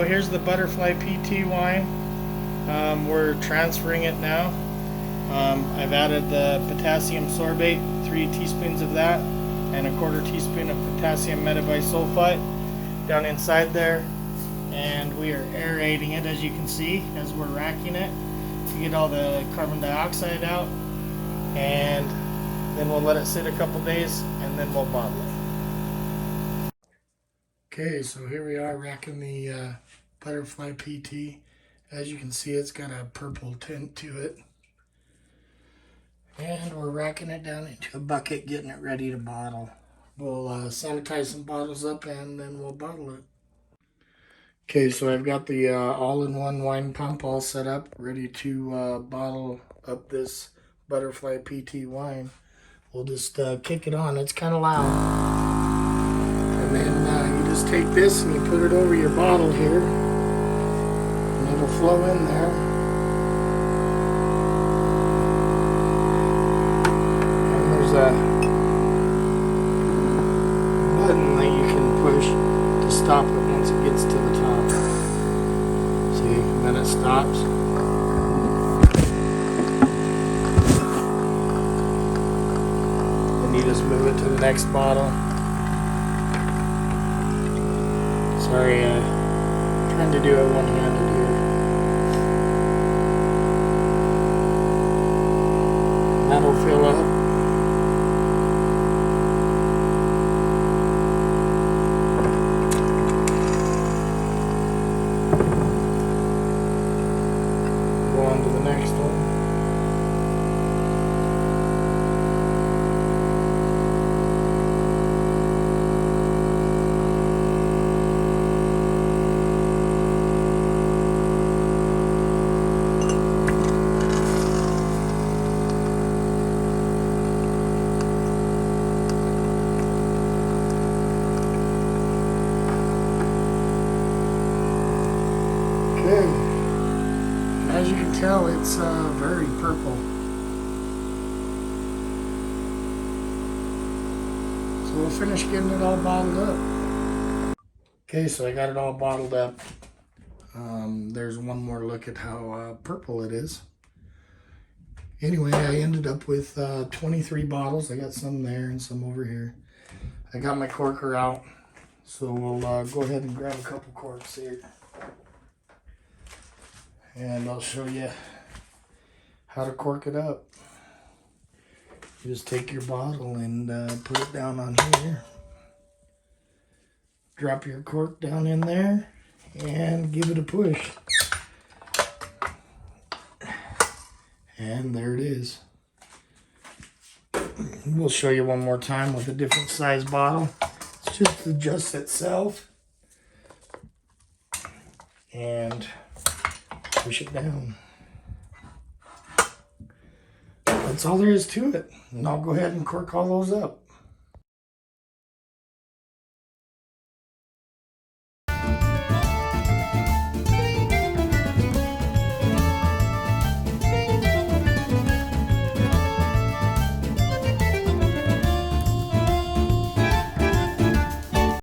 here's the butterfly Pea Tea wine. We're transferring it now. I've added the potassium sorbate, 3 teaspoons of that, and a 1/4 teaspoon of potassium metabisulfite down inside there. And we are aerating it, as you can see, as we're racking it to get all the carbon dioxide out. And then we'll let it sit a couple days, and then we'll bottle it. Okay, so here we are racking the butterfly Pea Tea. As you can see, it's got a purple tint to it. And we're racking it down into a bucket, getting it ready to bottle. We'll sanitize some bottles up, and then we'll bottle it. Okay, so I've got the all-in-one wine pump all set up, ready to bottle up this butterfly Pea Tea wine. We'll just kick it on. It's kind of loud. And then you just take this and you put it over your bottle here, and it'll flow in there. And there's a button that you can push to stop it once it gets to the top. See, and then it stops. Then you just move it to the next bottle. Sorry, trying to do it one-handed here. That'll fill up. Go on to the next one. And as you can tell, it's very purple. So we'll finish getting it all bottled up. Okay, so I got it all bottled up. There's one more look at how purple it is. Anyway, I ended up with 23 bottles. I got some there and some over here. I got my corker out, so we'll go ahead and grab a couple corks here. And I'll show you how to cork it up. You just take your bottle and put it down on here. Drop your cork down in there and give it a push. And there it is. We'll show you one more time with a different size bottle. It's just adjusts itself. And push it down. That's all there is to it. And I'll go ahead and cork all those up.